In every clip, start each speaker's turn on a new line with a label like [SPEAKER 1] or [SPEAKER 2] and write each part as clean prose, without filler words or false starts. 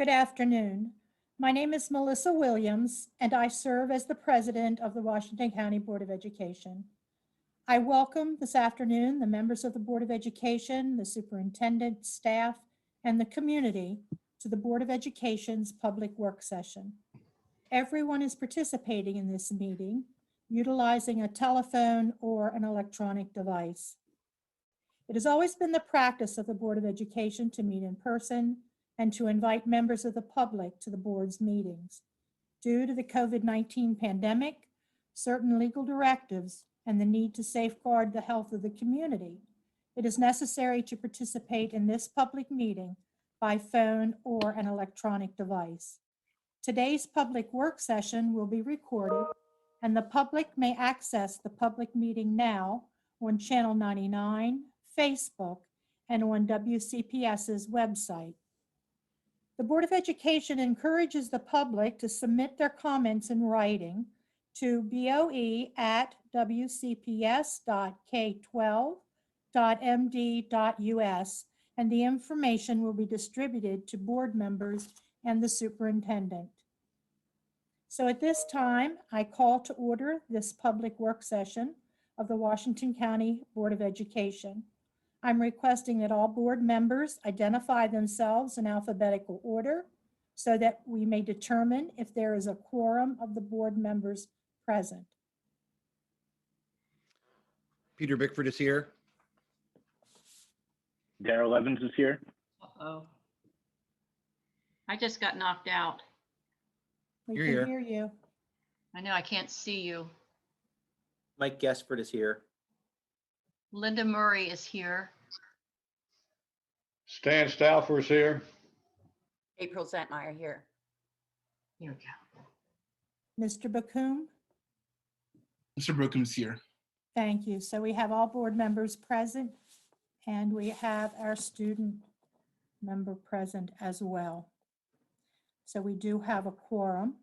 [SPEAKER 1] Good afternoon. My name is Melissa Williams, and I serve as the president of the Washington County Board of Education. I welcome this afternoon the members of the Board of Education, the superintendent, staff, and the community to the Board of Education's public work session. Everyone is participating in this meeting utilizing a telephone or an electronic device. It has always been the practice of the Board of Education to meet in person and to invite members of the public to the board's meetings. Due to the COVID-19 pandemic, certain legal directives, and the need to safeguard the health of the community, it is necessary to participate in this public meeting by phone or an electronic device. Today's public work session will be recorded, and the public may access the public meeting now on Channel 99, Facebook, and on WCPS's website. The Board of Education encourages the public to submit their comments in writing to boe@wcps.k12.md.us, and the information will be distributed to board members and the superintendent. So at this time, I call to order this public work session of the Washington County Board of Education. I'm requesting that all board members identify themselves in alphabetical order so that we may determine if there is a quorum of the board members present.
[SPEAKER 2] Peter Bickford is here.
[SPEAKER 3] Daryl Evans is here.
[SPEAKER 4] Uh-oh. I just got knocked out.
[SPEAKER 1] We
[SPEAKER 2] You're
[SPEAKER 1] can
[SPEAKER 2] here.
[SPEAKER 1] hear you.
[SPEAKER 4] I know I can't see you.
[SPEAKER 5] Mike Gaspard is here.
[SPEAKER 4] Linda Murray is here.
[SPEAKER 6] Stan Stauffer's here.
[SPEAKER 7] April Zentmeyer here.
[SPEAKER 4] Here we go.
[SPEAKER 1] Mr. Bakum?
[SPEAKER 8] Mr. Brookham is here.
[SPEAKER 1] Thank you. So we have all board members present, and we have our student member present as well. So we do have a quorum.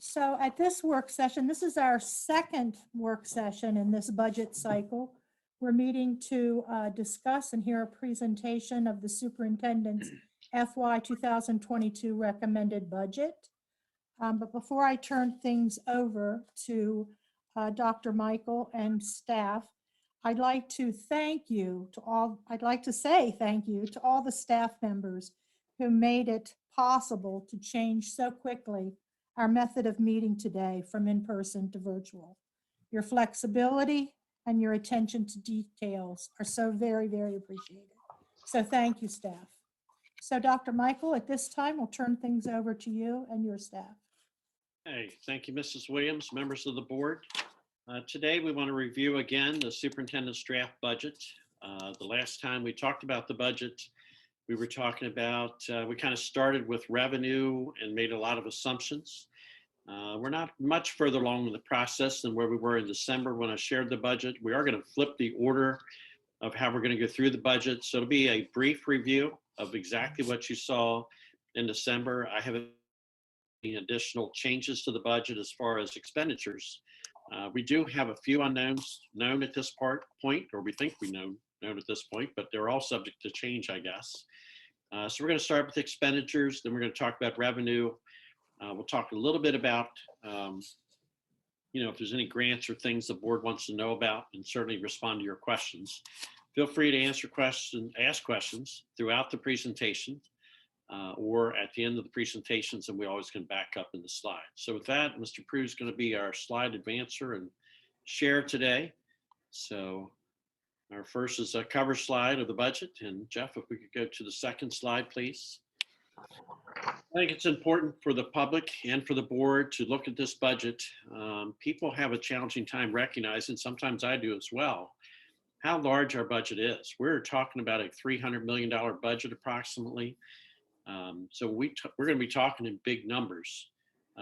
[SPEAKER 1] So at this work session, this is our second work session in this budget cycle. We're meeting to discuss and hear a presentation of the superintendent's FY 2022 recommended budget. But before I turn things over to Dr. Michael and staff, I'd like to say thank you to all the staff members who made it possible to change so quickly our method of meeting today from in-person to virtual. Your flexibility and your attention to details are so very, very appreciated. So thank you, staff. So Dr. Michael, at this time, we'll turn things over to you and your staff.
[SPEAKER 9] Hey, thank you, Mrs. Williams, members of the board. Today, we want to review again the superintendent's draft budget. The last time we talked about the budget, we were talking about, we kind of started with revenue and made a lot of assumptions. We're not much further along in the process than where we were in December when I shared the budget. We are going to flip the order of how we're going to go through the budget. So it'll be a brief review of exactly what you saw in December. I haven't any additional changes to the budget as far as expenditures. We do have a few unknowns known at this point, or we think we know known at this point, but they're all subject to change, I guess. So we're going to start with expenditures, then we're going to talk about revenue. We'll talk a little bit about, if there's any grants or things the board wants to know about, and certainly respond to your questions. Feel free to ask questions throughout the presentation or at the end of the presentations, and we always can back up in the slides. So with that, Mr. Prue is going to be our slide advancer and share today. So our first is a cover slide of the budget. And Jeff, if we could go to the second slide, please. I think it's important for the public and for the board to look at this budget. People have a challenging time recognizing, sometimes I do as well, how large our budget is. We're talking about a $300 million budget approximately. So we're going to be talking in big numbers,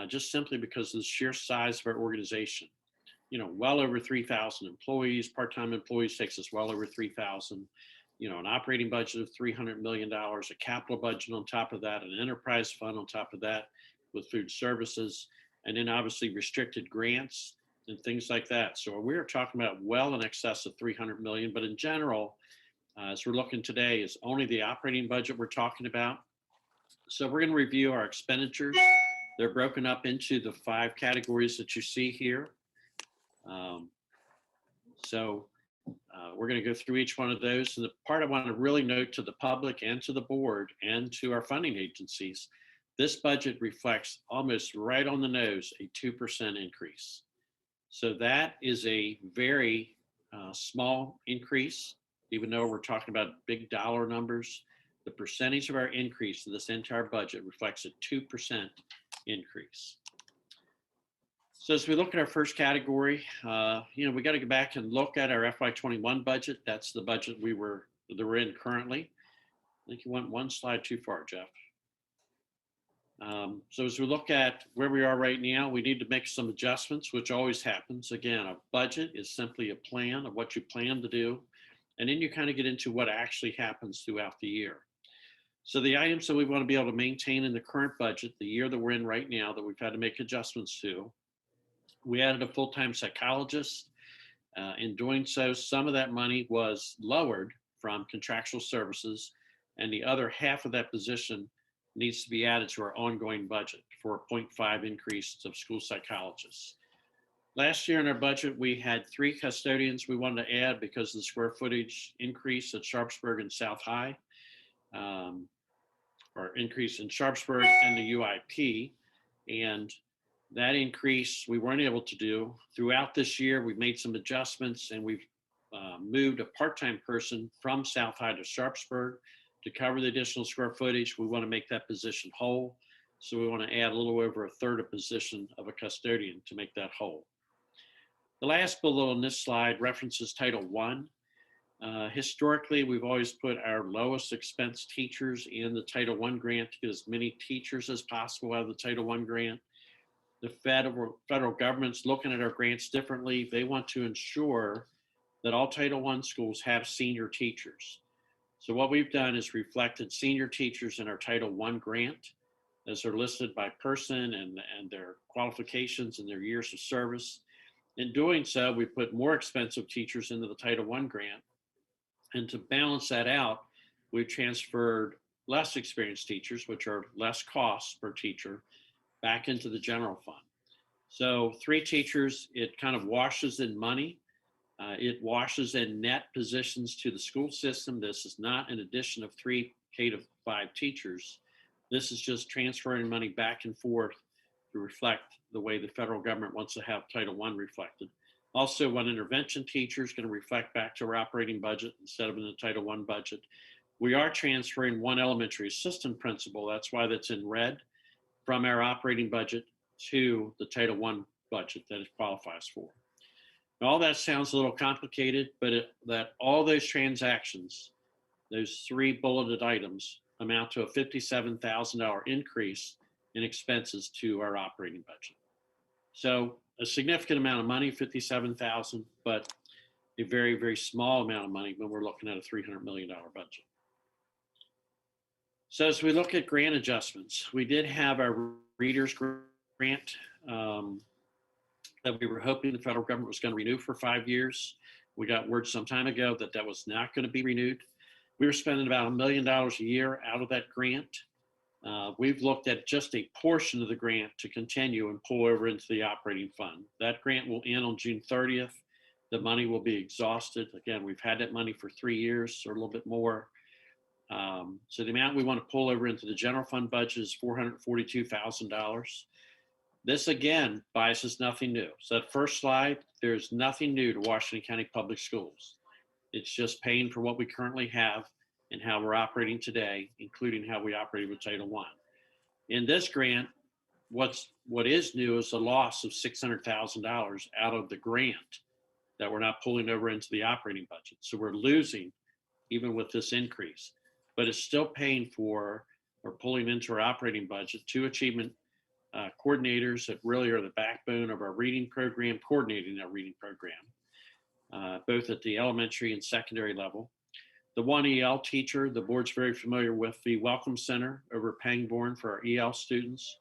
[SPEAKER 9] just simply because of the sheer size of our organization. Well over 3,000 employees, part-time employees takes us well over 3,000. An operating budget of $300 million, a capital budget on top of that, an enterprise fund on top of that with food services, and then obviously restricted grants and things like that. So we're talking about well in excess of 300 million, but in general, as we're looking today, is only the operating budget we're talking about. So we're going to review our expenditures. They're broken up into the 5 categories that you see here. We're going to go through each one of those. And the part I want to really note to the public and to the board and to our funding agencies, this budget reflects almost right on the nose a 2% increase. So that is a very small increase, even though we're talking about big dollar numbers. The percentage of our increase in this entire budget reflects a 2% increase. So as we look at our first category, we got to go back and look at our FY21 budget. That's the budget that we're in currently. I think you went one slide too far, Jeff. So as we look at where we are right now, we need to make some adjustments, which always happens. Again, a budget is simply a plan of what you plan to do. And then you kind of get into what actually happens throughout the year. So the items that we want to be able to maintain in the current budget, the year that we're in right now, that we've had to make adjustments to, we added a full-time psychologist. In doing so, some of that money was lowered from contractual services, and the other half of that position needs to be added to our ongoing budget for a 0.5 increase of school psychologists. Last year in our budget, we had 3 custodians we wanted to add because of the square footage increase at Sharpsburg and South High, or increase in Sharpsburg and the UIP. And that increase we weren't able to do. Throughout this year, we've made some adjustments, and we've moved a part-time person from South High to Sharpsburg to cover the additional square footage. We want to make that position whole. So we want to add a little over a third of position of a custodian to make that whole. The last bullet on this slide references Title I. Historically, we've always put our lowest expense teachers in the Title I grant to get as many teachers as possible out of the Title I grant. The federal government's looking at our grants differently. They want to ensure that all Title I schools have senior teachers. So what we've done is reflected senior teachers in our Title I grant as they're listed by person and their qualifications and their years of service. In doing so, we put more expensive teachers into the Title I grant. And to balance that out, we've transferred less experienced teachers, which are less costs per teacher, back into the general fund. So 3 teachers, it kind of washes in money. It washes in net positions to the school system. This is not an addition of 3 K-5 teachers. This is just transferring money back and forth to reflect the way the federal government wants to have Title I reflected. Also, one intervention teacher is going to reflect back to our operating budget instead of in the Title I budget. We are transferring 1 elementary assistant principal, that's why that's in red, from our operating budget to the Title I budget that it qualifies for. Now, all that sounds a little complicated, but all those transactions, those 3 bulleted items, amount to a $57,000 increase in expenses to our operating budget. So a significant amount of money, $57,000, but a very, very small amount of money when we're looking at a $300 million budget. So as we look at grant adjustments, we did have our readers grant that we were hoping the federal government was going to renew for 5 years. We got word some time ago that that was not going to be renewed. We were spending about $1 million a year out of that grant. We've looked at just a portion of the grant to continue and pull over into the operating fund. That grant will end on June 30th. The money will be exhausted. Again, we've had that money for 3 years or a little bit more. So the amount we want to pull over into the general fund budget is $442,000. This again buys us nothing new. So that first slide, there's nothing new to Washington County Public Schools. It's just paying for what we currently have and how we're operating today, including how we operated with Title I. In this grant, what is new is a loss of $600,000 out of the grant that we're not pulling over into the operating budget. So we're losing even with this increase, but it's still paying for or pulling into our operating budget 2 achievement coordinators that really are the backbone of our reading program, coordinating our reading program, both at the elementary and secondary level. The 1 EL teacher, the board's very familiar with the Welcome Center over at Pangbourne for our EL students.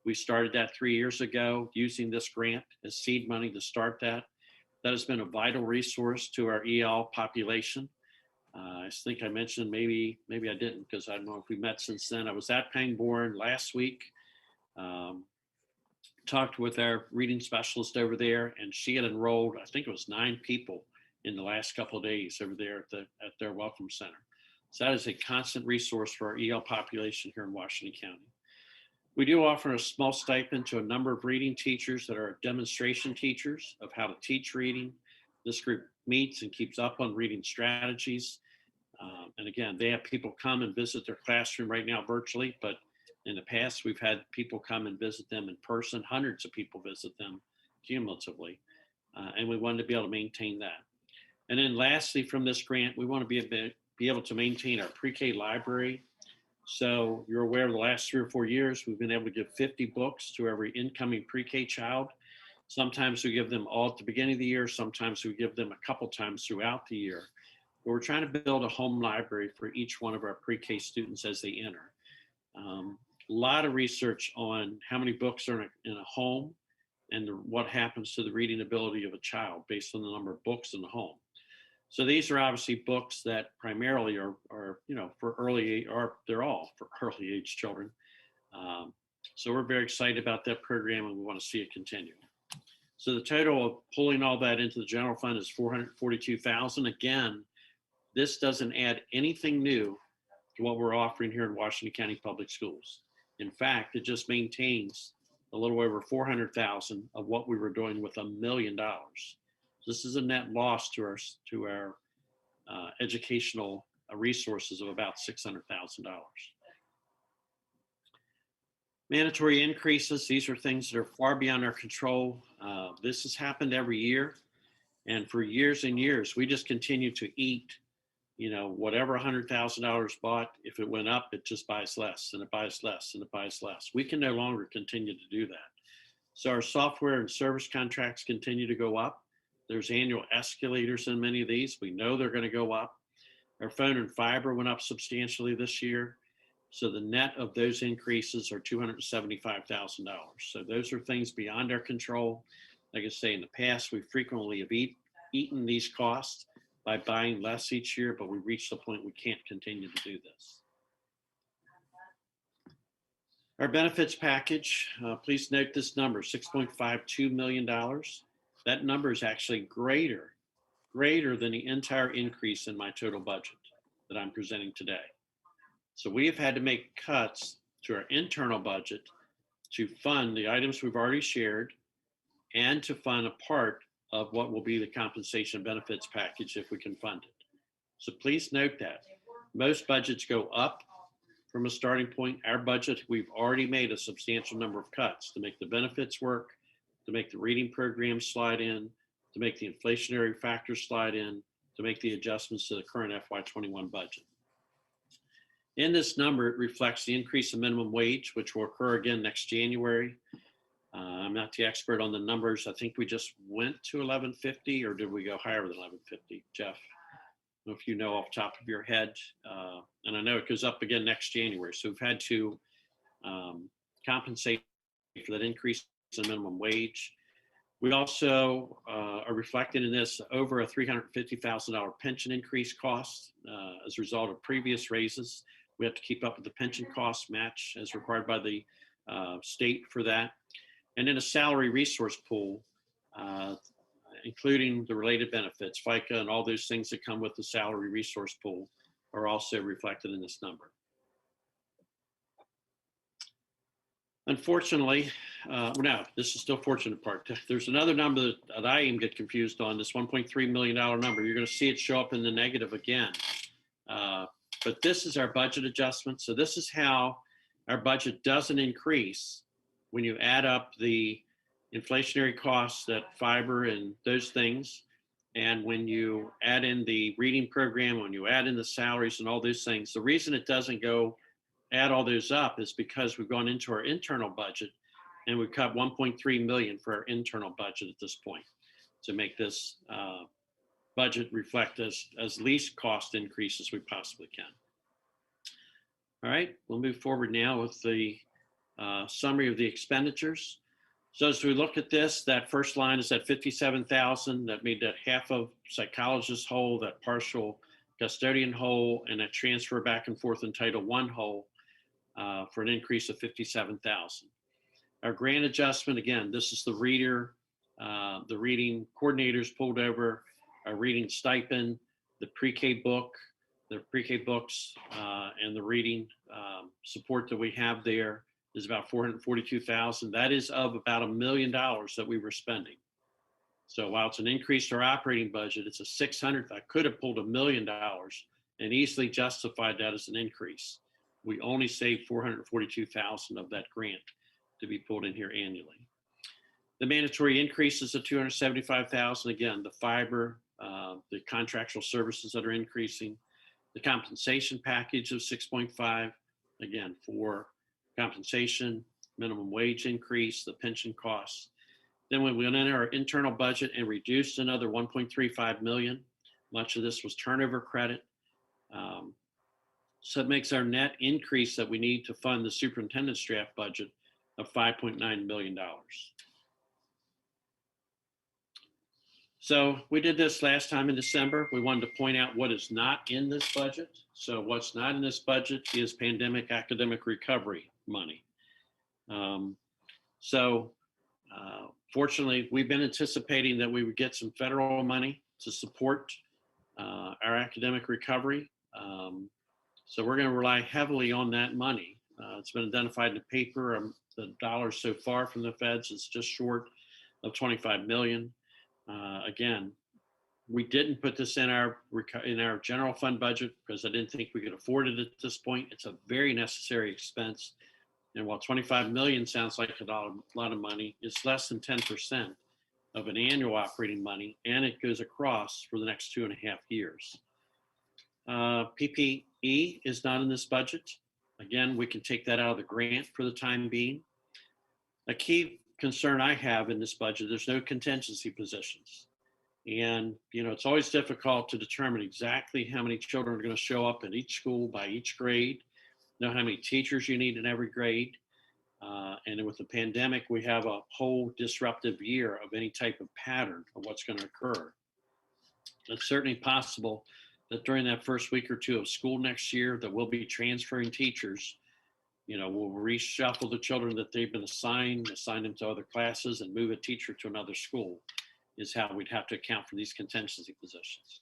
[SPEAKER 9] We started that 3 years ago using this grant as seed money to start that. That has been a vital resource to our EL population. I think I mentioned, maybe I didn't, because I don't know if we met since then. I was at Pangbourne last week. Talked with our reading specialist over there, and she had enrolled, I think it was 9 people in the last couple of days over there at their Welcome Center. So that is a constant resource for our EL population here in Washington County. We do offer a small stipend to a number of reading teachers that are demonstration teachers of how to teach reading. This group meets and keeps up on reading strategies. And again, they have people come and visit their classroom right now virtually, but in the past, we've had people come and visit them in person. Hundreds of people visit them cumulatively. And we wanted to be able to maintain that. And then lastly, from this grant, we want to be able to maintain our pre-K library. So you're aware of the last 3 or 4 years, we've been able to give 50 books to every incoming pre-K child. Sometimes we give them all at the beginning of the year. Sometimes we give them a couple times throughout the year. But we're trying to build a home library for each one of our pre-K students as they enter. A lot of research on how many books are in a home and what happens to the reading ability of a child based on the number of books in the home. So these are obviously books that primarily are for early, or they're all for early age children. So we're very excited about that program, and we want to see it continue. So the total of pulling all that into the general fund is $442,000. Again, this doesn't add anything new to what we're offering here in Washington County Public Schools. In fact, it just maintains a little over $400,000 of what we were doing with $1 million. This is a net loss to our educational resources of about $600,000. Mandatory increases, these are things that are far beyond our control. This has happened every year. And for years and years, we just continue to eat, whatever $100,000 bought. If it went up, it just buys less, and it buys less, and it buys less. We can no longer continue to do that. So our software and service contracts continue to go up. There's annual escalators in many of these. We know they're going to go up. Our phone and fiber went up substantially this year. So the net of those increases are $275,000. So those are things beyond our control. Like I say, in the past, we frequently have eaten these costs by buying less each year, but we reached the point we can't continue to do this. Our benefits package, please note this number, $6.52 million. That number is actually greater than the entire increase in my total budget that I'm presenting today. So we have had to make cuts to our internal budget to fund the items we've already shared and to fund a part of what will be the compensation benefits package if we can fund it. So please note that. Most budgets go up from a starting point. Our budget, we've already made a substantial number of cuts to make the benefits work, to make the reading program slide in, to make the inflationary factors slide in, to make the adjustments to the current FY21 budget. In this number, it reflects the increase in minimum wage, which will occur again next January. I'm not the expert on the numbers. I think we just went to $11.50, or did we go higher than $11.50, Jeff? I don't know if you know off the top of your head. And I know it goes up again next January. So we've had to compensate for that increase in minimum wage. We also are reflecting in this over a $350,000 pension increase cost as a result of previous raises. We have to keep up with the pension cost match as required by the state for that. And then a salary resource pool, including the related benefits, FICA, and all those things that come with the salary resource pool are also reflected in this number. Unfortunately, no, this is still fortunate part. There's another number that I even get confused on, this $1.3 million number. You're going to see it show up in the negative again. But this is our budget adjustment. So this is how our budget doesn't increase when you add up the inflationary costs, that fiber and those things, and when you add in the reading program, when you add in the salaries and all those things. The reason it doesn't go add all those up is because we've gone into our internal budget and we cut 1.3 million for our internal budget at this point to make this budget reflect as least cost increase as we possibly can. All right, we'll move forward now with the summary of the expenditures. So as we look at this, that first line is at $57,000. That made that half of psychologists whole, that partial custodian hole, and a transfer back and forth in Title I hole for an increase of $57,000. Our grant adjustment, again, this is the reading coordinators pulled over, our reading stipend, the pre-K book, the pre-K books, and the reading support that we have there is about $442,000. That is of about $1 million that we were spending. So while it's an increase to our operating budget, it's a 600th. I could have pulled $1 million and easily justified that as an increase. We only saved $442,000 of that grant to be pulled in here annually. The mandatory increases of $275,000. Again, the fiber, the contractual services that are increasing, the compensation package of 6.5, again, for compensation, minimum wage increase, the pension costs. Then we went in our internal budget and reduced another 1.35 million. Much of this was turnover credit. So it makes our net increase that we need to fund the superintendent's draft budget of $5.9 million. So we did this last time in December. We wanted to point out what is not in this budget. So what's not in this budget is pandemic academic recovery money. Fortunately, we've been anticipating that we would get some federal money to support our academic recovery. So we're going to rely heavily on that money. It's been identified in the paper. The dollars so far from the feds is just short of 25 million. Again, we didn't put this in our general fund budget because I didn't think we could afford it at this point. It's a very necessary expense. And while 25 million sounds like a lot of money, it's less than 10% of an annual operating money, and it goes across for the next 2.5 years. PPE is not in this budget. Again, we can take that out of the grant for the time being. A key concern I have in this budget, there's no contingency positions. And, it's always difficult to determine exactly how many children are going to show up in each school by each grade, know how many teachers you need in every grade. And with the pandemic, we have a whole disruptive year of any type of pattern of what's going to occur. It's certainly possible that during that first week or two of school next year that we'll be transferring teachers. We'll reshuffle the children that they've been assigned, assign them to other classes, and move a teacher to another school is how we'd have to account for these contingency positions.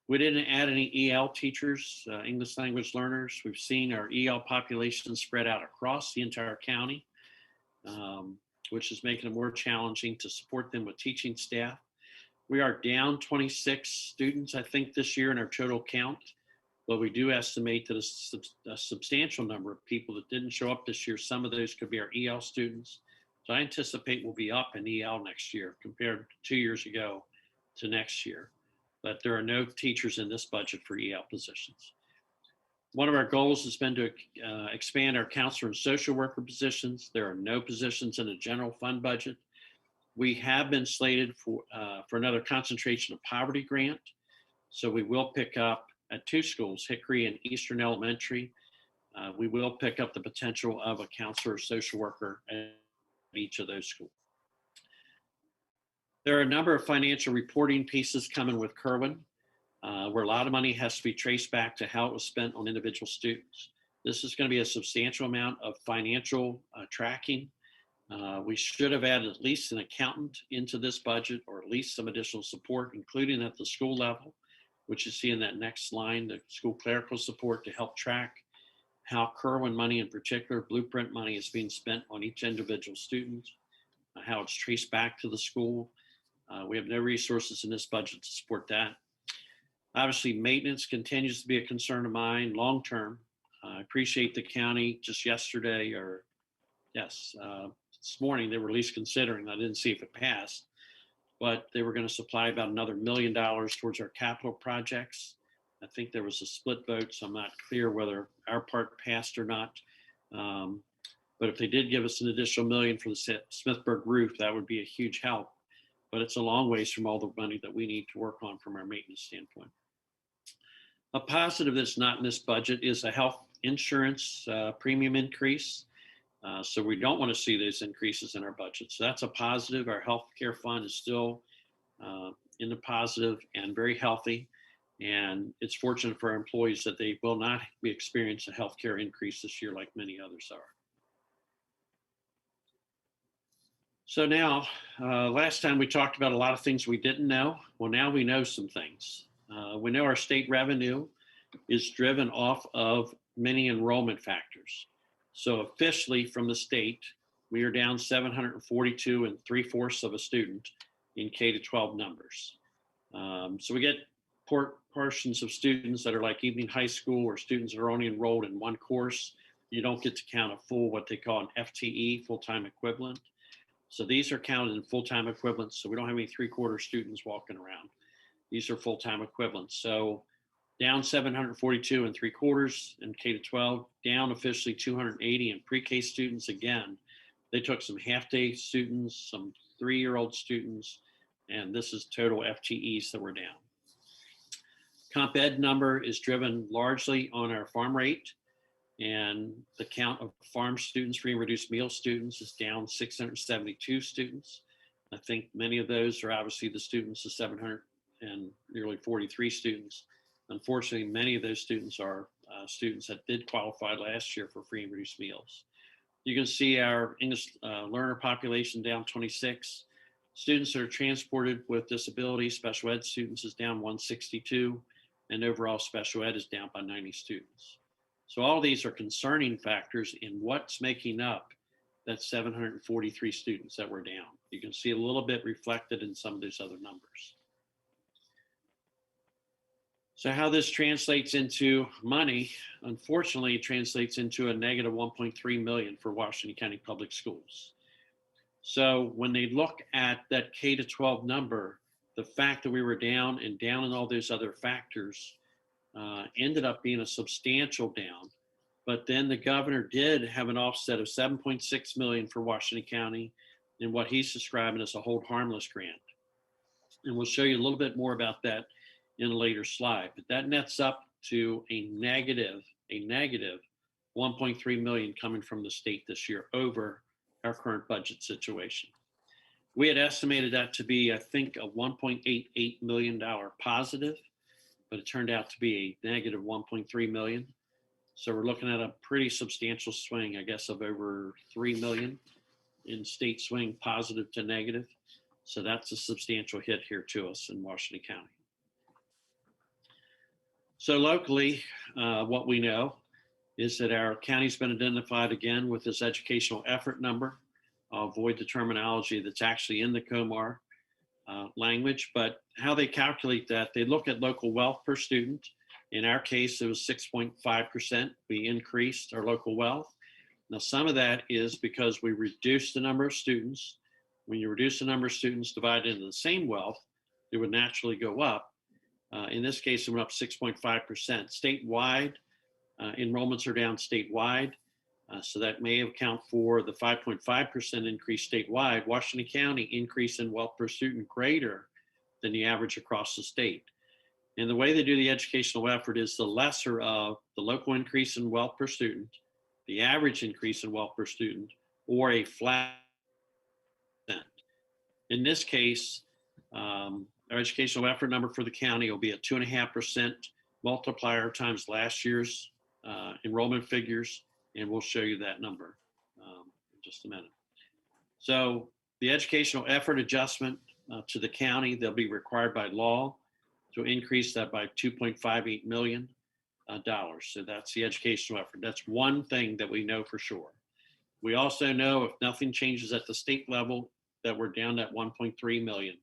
[SPEAKER 9] We didn't add any EL teachers, English language learners. We've seen our EL population spread out across the entire county, which is making it more challenging to support them with teaching staff. We are down 26 students, I think, this year in our total count, but we do estimate that a substantial number of people that didn't show up this year, some of those could be our EL students. So I anticipate we'll be up in EL next year compared to 2 years ago to next year. But there are no teachers in this budget for EL positions. One of our goals has been to expand our counselor and social worker positions. There are no positions in the general fund budget. We have been slated for another concentration of poverty grant. So we will pick up at 2 schools, Hickory and Eastern Elementary. We will pick up the potential of a counselor or social worker at each of those schools. There are a number of financial reporting pieces coming with Kerwin, where a lot of money has to be traced back to how it was spent on individual students. This is going to be a substantial amount of financial tracking. We should have added at least an accountant into this budget, or at least some additional support, including at the school level, which you see in that next line, the school clerical support to help track how Kerwin money in particular, blueprint money, is being spent on each individual student, how it's traced back to the school. We have no resources in this budget to support that. Obviously, maintenance continues to be a concern of mine long-term. I appreciate the county just yesterday, this morning, they were at least considering, I didn't see if it passed, but they were going to supply about another $1 million towards our capital projects. I think there was a split vote, so I'm not clear whether our part passed or not. But if they did give us an additional $1 million for the Smithburg roof, that would be a huge help. But it's a long ways from all the money that we need to work on from our maintenance standpoint. A positive that's not in this budget is a health insurance premium increase. So we don't want to see those increases in our budget. So that's a positive. Our healthcare fund is still in the positive and very healthy. And it's fortunate for our employees that they will not be experiencing a healthcare increase this year like many others are. So now, last time we talked about a lot of things we didn't know. Well, now we know some things. We know our state revenue is driven off of many enrollment factors. So officially from the state, we are down 742 and 3/4 of a student in K-12 numbers. So we get portions of students that are like evening high school or students that are only enrolled in one course. You don't get to count a full, what they call an FTE, full-time equivalent. So these are counted in full-time equivalents. So we don't have any 3/4 students walking around. These are full-time equivalents. So down 742 and 3/4 in K-12, down officially 280 in pre-K students. Again, they took some half-day students, some 3-year-old students, and this is total FTEs that were down. Comp ed number is driven largely on our farm rate, and the count of farm students, free and reduced meal students, is down 672 students. I think many of those are obviously the students, the 700 and nearly 43 students. Unfortunately, many of those students are students that did qualify last year for free and reduced meals. You can see our English learner population down 26. Students that are transported with disabilities, special ed students, is down 162, and overall special ed is down by 90 students. So all of these are concerning factors in what's making up that 743 students that were down. You can see a little bit reflected in some of these other numbers. So how this translates into money, unfortunately, it translates into a negative 1.3 million for Washington County Public Schools. So when they look at that K-12 number, the fact that we were down and down in all those other factors ended up being a substantial down. But then the governor did have an offset of 7.6 million for Washington County in what he's describing as a hold harmless grant. And we'll show you a little bit more about that in a later slide, but that nets up to a negative 1.3 million coming from the state this year over our current budget situation. We had estimated that to be, I think, a $1.88 million positive, but it turned out to be a negative 1.3 million. So we're looking at a pretty substantial swing, I guess, of over 3 million in state swing positive to negative. So that's a substantial hit here to us in Washington County. So locally, what we know is that our county's been identified again with this educational effort number. I'll avoid the terminology that's actually in the COMAR language, but how they calculate that, they look at local wealth per student. In our case, it was 6.5%. We increased our local wealth. Now, some of that is because we reduced the number of students. When you reduce the number of students divided into the same wealth, it would naturally go up. In this case, it went up 6.5%. Statewide, enrollments are down statewide. So that may account for the 5.5% increase statewide. Washington County increase in wealth per student greater than the average across the state. And the way they do the educational effort is the lesser of the local increase in wealth per student, the average increase in wealth per student, or a flat %. In this case, our educational effort number for the county will be a 2.5% multiplier times last year's enrollment figures, and we'll show you that number in just a minute. So the educational effort adjustment to the county, they'll be required by law to increase that by $2.58 million. So that's the educational effort. That's one thing that we know for sure. We also know if nothing changes at the state level, that we're down at 1.3 million,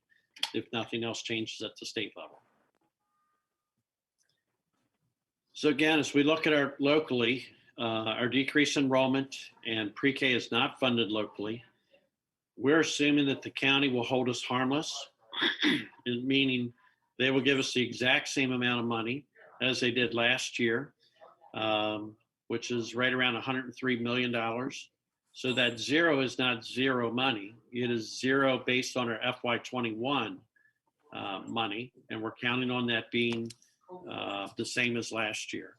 [SPEAKER 9] if nothing else changes at the state level. So again, as we look at our locally, our decreased enrollment and pre-K is not funded locally. We're assuming that the county will hold us harmless, meaning they will give us the exact same amount of money as they did last year, which is right around $103 million. So that zero is not zero money. It is zero based on our FY21 money, and we're counting on that being the same as last year.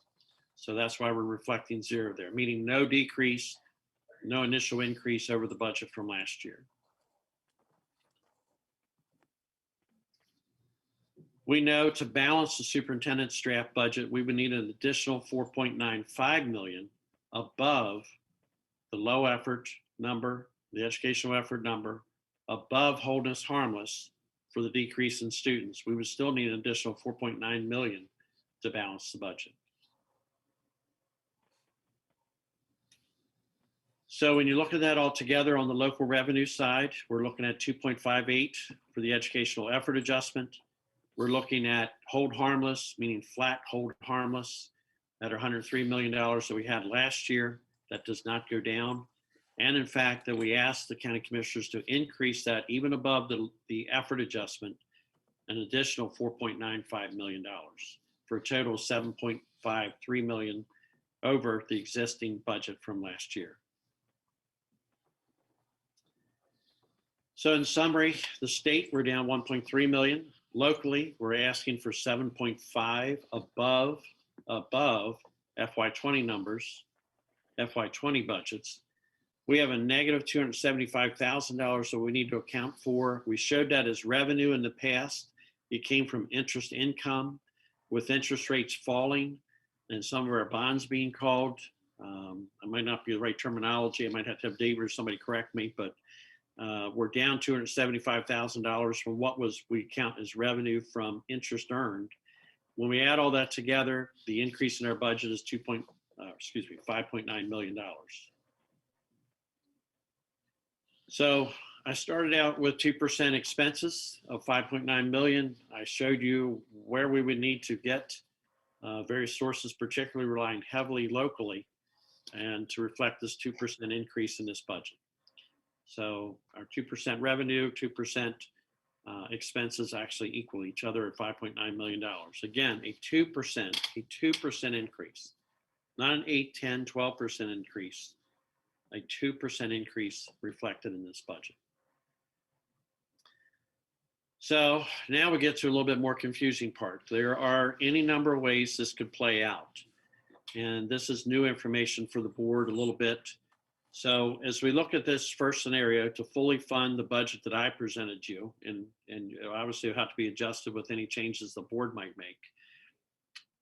[SPEAKER 9] So that's why we're reflecting zero there, meaning no decrease, no initial increase over the budget from last year. We know to balance the superintendent's draft budget, we would need an additional 4.95 million above the low effort number, the educational effort number, above holding us harmless for the decrease in students. We would still need an additional 4.9 million to balance the budget. So when you look at that all together on the local revenue side, we're looking at 2.58 for the educational effort adjustment. We're looking at hold harmless, meaning flat hold harmless at our $103 million that we had last year. That does not go down. And in fact, that we asked the county commissioners to increase that even above the effort adjustment, an additional $4.95 million for a total of $7.53 million over the existing budget from last year. So in summary, the state, we're down 1.3 million. Locally, we're asking for 7.5 above FY20 numbers, FY20 budgets. We have a negative $275,000 that we need to account for. We showed that as revenue in the past. It came from interest income with interest rates falling and some of our bonds being called. I might not be the right terminology. I might have to have David or somebody correct me, but we're down $275,000 from what we count as revenue from interest earned. When we add all that together, the increase in our budget is $5.9 million. So I started out with 2% expenses of 5.9 million. I showed you where we would need to get various sources, particularly relying heavily locally, and to reflect this 2% increase in this budget. So our 2% revenue, 2% expenses actually equal each other at $5.9 million. Again, a 2% increase, not an 8, 10, 12% increase, a 2% increase reflected in this budget. So now we get to a little bit more confusing part. There are any number of ways this could play out. And this is new information for the board a little bit. So as we look at this first scenario, to fully fund the budget that I presented you, and obviously it'll have to be adjusted with any changes the board might make.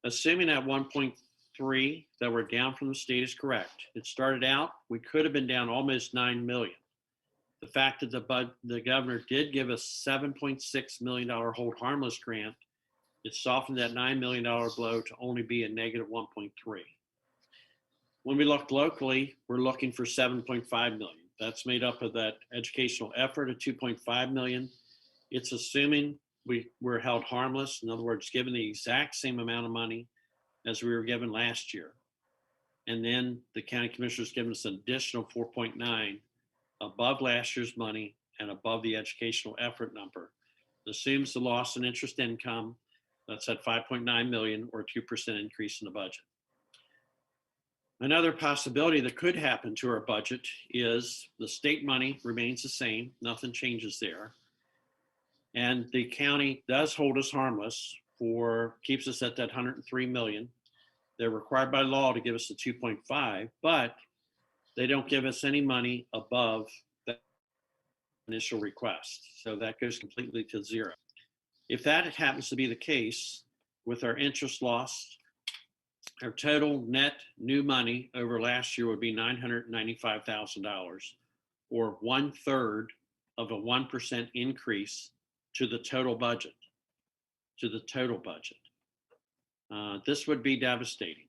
[SPEAKER 9] Assuming that 1.3 that we're down from the state is correct. It started out, we could have been down almost 9 million. The fact that the governor did give us $7.6 million hold harmless grant, it softened that $9 million blow to only be a negative 1.3. When we looked locally, we're looking for 7.5 million. That's made up of that educational effort of 2.5 million. It's assuming we're held harmless. In other words, given the exact same amount of money as we were given last year. And then the county commissioners given us an additional 4.9 above last year's money and above the educational effort number. It assumes the loss in interest income. That's at 5.9 million or 2% increase in the budget. Another possibility that could happen to our budget is the state money remains the same. Nothing changes there. And the county does hold us harmless keeps us at that 103 million. They're required by law to give us the 2.5, but they don't give us any money above that initial request. So that goes completely to zero. If that happens to be the case with our interest loss, our total net new money over last year would be $995,000, or 1/3 of a 1% increase to the total budget. This would be devastating.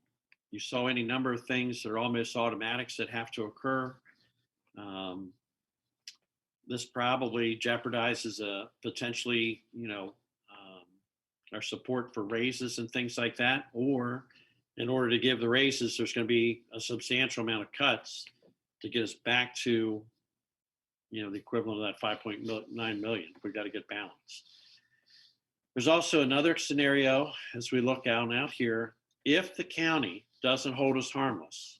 [SPEAKER 9] You saw any number of things that are almost automatics that have to occur. This probably jeopardizes potentially, our support for raises and things like that, or in order to give the raises, there's going to be a substantial amount of cuts to get us back to, the equivalent of that 5.9 million. We've got to get balanced. There's also another scenario as we look out here. If the county doesn't hold us harmless,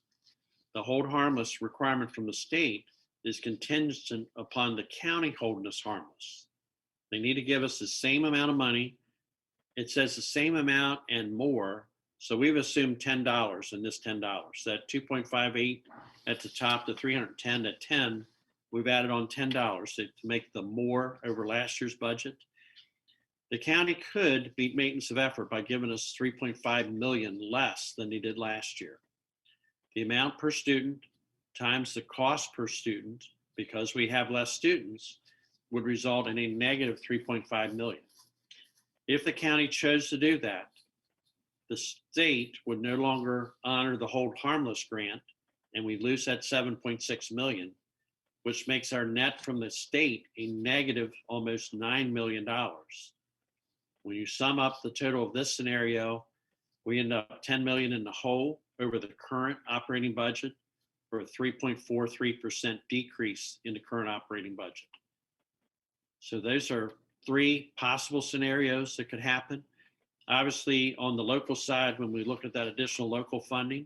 [SPEAKER 9] the hold harmless requirement from the state is contingent upon the county holding us harmless. They need to give us the same amount of money. It says the same amount and more. So we've assumed $10 in this $10. That 2.58 at the top, the 310 at 10, we've added on $10 to make the more over last year's budget. The county could meet maintenance of effort by giving us 3.5 million less than they did last year. The amount per student times the cost per student, because we have less students, would result in a negative 3.5 million. If the county chose to do that, the state would no longer honor the hold harmless grant, and we lose that 7.6 million, which makes our net from the state a negative almost $9 million. When you sum up the total of this scenario, we end up 10 million in the hole over the current operating budget, for a 3.43% decrease in the current operating budget. So those are three possible scenarios that could happen. Obviously, on the local side, when we look at that additional local funding,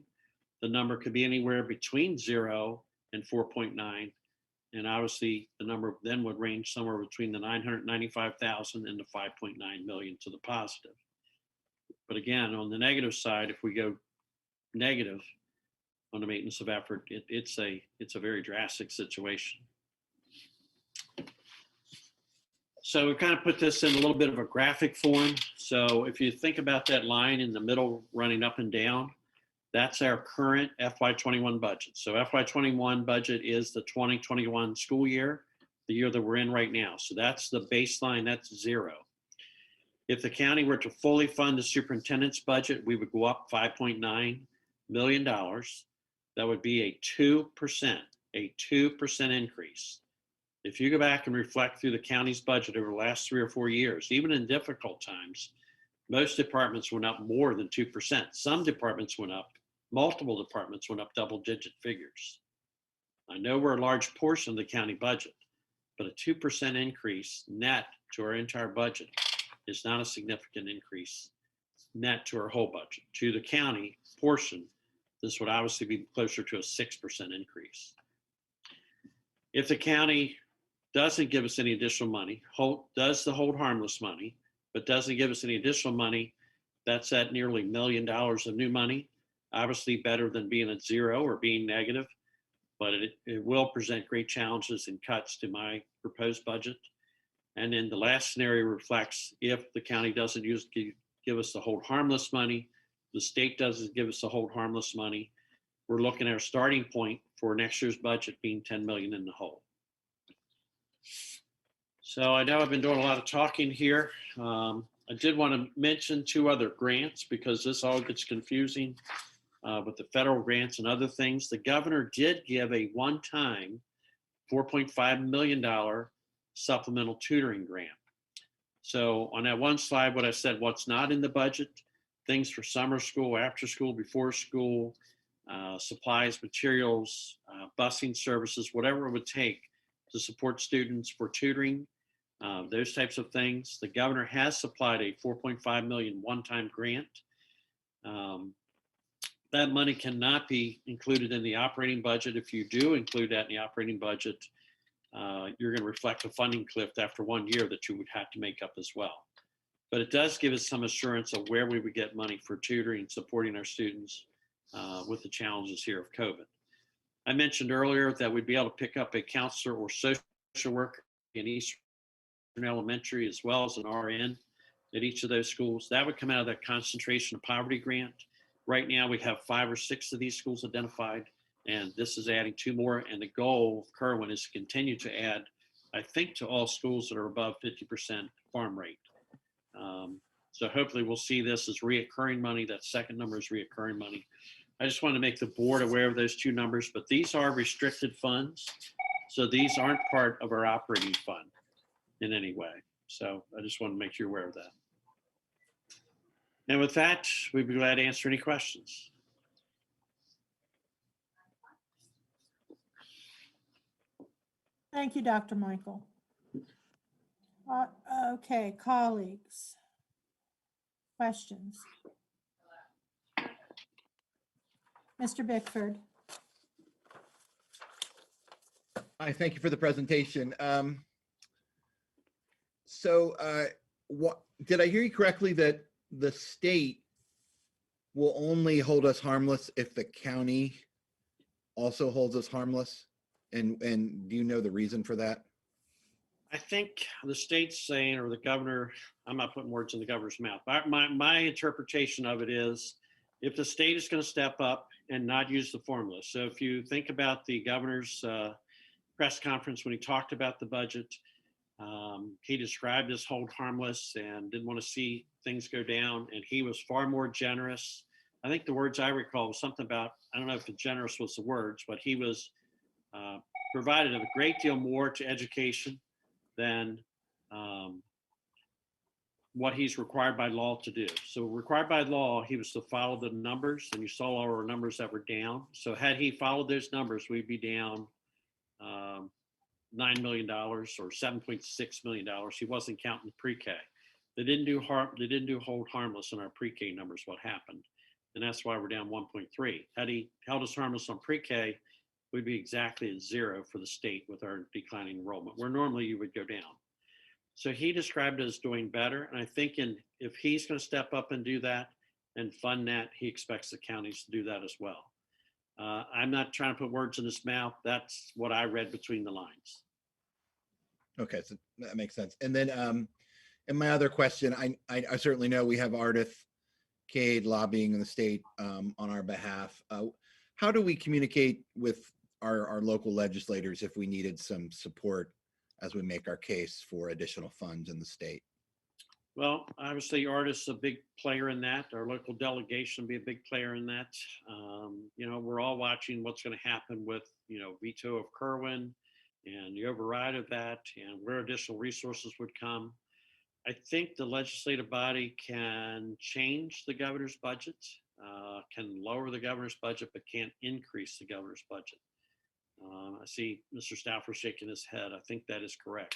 [SPEAKER 9] the number could be anywhere between 0 and 4.9. And obviously, the number then would range somewhere between the 995,000 and the 5.9 million to the positive. But again, on the negative side, if we go negative on the maintenance of effort, it's a very drastic situation. So we kind of put this in a little bit of a graphic form. So if you think about that line in the middle running up and down, that's our current FY21 budget. So FY21 budget is the 2021 school year, the year that we're in right now. So that's the baseline, that's 0. If the county were to fully fund the superintendent's budget, we would go up $5.9 million. That would be a 2% increase. If you go back and reflect through the county's budget over the last 3 or 4 years, even in difficult times, most departments went up more than 2%. Some departments went up, multiple departments went up double-digit figures. I know we're a large portion of the county budget, but a 2% increase net to our entire budget is not a significant increase net to our whole budget. To the county portion, this would obviously be closer to a 6% increase. If the county doesn't give us any additional money, does the hold harmless money, but doesn't give us any additional money, that's at nearly $1 million of new money. Obviously better than being at 0 or being negative, but it will present great challenges and cuts to my proposed budget. And then the last scenario reflects if the county doesn't give us the hold harmless money, the state doesn't give us the hold harmless money, we're looking at our starting point for next year's budget being 10 million in the hole. So I know I've been doing a lot of talking here. I did want to mention 2 other grants because this all gets confusing with the federal grants and other things. The governor did give a one-time $4.5 million supplemental tutoring grant. So on that one slide, what I said, what's not in the budget, things for summer school, after school, before school, supplies, materials, busing services, whatever it would take to support students for tutoring, those types of things. The governor has supplied a $4.5 million one-time grant. That money cannot be included in the operating budget. If you do include that in the operating budget, you're going to reflect a funding cliff after 1 year that you would have to make up as well. But it does give us some assurance of where we would get money for tutoring and supporting our students with the challenges here of COVID. I mentioned earlier that we'd be able to pick up a counselor or social worker in Eastern Elementary as well as an RN at each of those schools. That would come out of that concentration of poverty grant. Right now we have 5 or 6 of these schools identified, and this is adding 2 more. And the goal of Kerwin is to continue to add, I think, to all schools that are above 50% farm rate. So hopefully we'll see this as reoccurring money. That second number is reoccurring money. I just want to make the board aware of those 2 numbers, but these are restricted funds. So these aren't part of our operating fund in any way. So I just want to make you aware of that. And with that, we'd be glad to answer any questions.
[SPEAKER 1] Thank you, Dr. Michael. Okay, colleagues. Questions? Mr. Bickford.
[SPEAKER 2] Hi, thank you for the presentation. What did I hear you correctly that the state will only hold us harmless if the county also holds us harmless? And do you know the reason for that?
[SPEAKER 9] I think the state's saying, or the governor, I'm not putting words in the governor's mouth. My interpretation of it is if the state is going to step up and not use the formula. So if you think about the governor's press conference when he talked about the budget, he described this hold harmless and didn't want to see things go down. And he was far more generous. I think the words I recall was something about, I don't know if the generous was the words, but he was provided a great deal more to education than what he's required by law to do. So required by law, he was to follow the numbers, and you saw all our numbers that were down. So had he followed those numbers, we'd be down $9 million or $7.6 million. He wasn't counting pre-K. They didn't do hold harmless in our pre-K numbers, what happened. And that's why we're down 1.3. Had he held us harmless on pre-K, we'd be exactly at 0 for the state with our declining enrollment, where normally you would go down. So he described it as doing better. And I think if he's going to step up and do that and fund that, he expects the counties to do that as well. I'm not trying to put words in his mouth. That's what I read between the lines.
[SPEAKER 2] Okay, so that makes sense. And then, and my other question, I certainly know we have Ardith Cade lobbying in the state on our behalf. How do we communicate with our local legislators if we needed some support as we make our case for additional funds in the state?
[SPEAKER 9] Well, obviously, Artist's a big player in that. Our local delegation will be a big player in that. We're all watching what's going to happen with, veto of Kerwin and the override of that and where additional resources would come. I think the legislative body can change the governor's budget, can lower the governor's budget, but can't increase the governor's budget. I see Mr. Stauffer shaking his head. I think that is correct.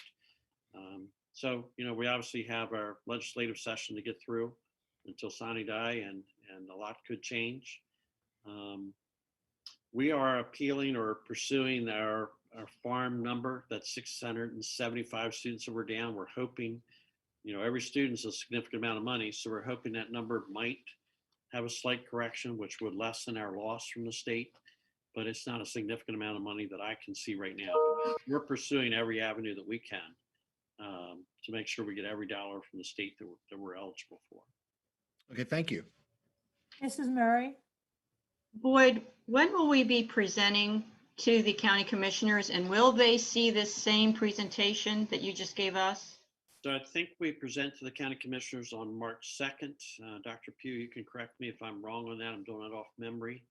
[SPEAKER 9] So, we obviously have our legislative session to get through until sine die, and a lot could change. We are appealing or pursuing our farm number. That's 675 students that we're down. We're hoping, every student's a significant amount of money. So we're hoping that number might have a slight correction, which would lessen our loss from the state. But it's not a significant amount of money that I can see right now. We're pursuing every avenue that we can to make sure we get every dollar from the state that we're eligible for.
[SPEAKER 2] Okay, thank you.
[SPEAKER 1] Mrs. Murray?
[SPEAKER 4] Boyd, when will we be presenting to the county commissioners, and will they see this same presentation that you just gave us?
[SPEAKER 9] So I think we present to the county commissioners on March 2nd. Dr. Pugh, you can correct me if I'm wrong on that. I'm doing it off memory.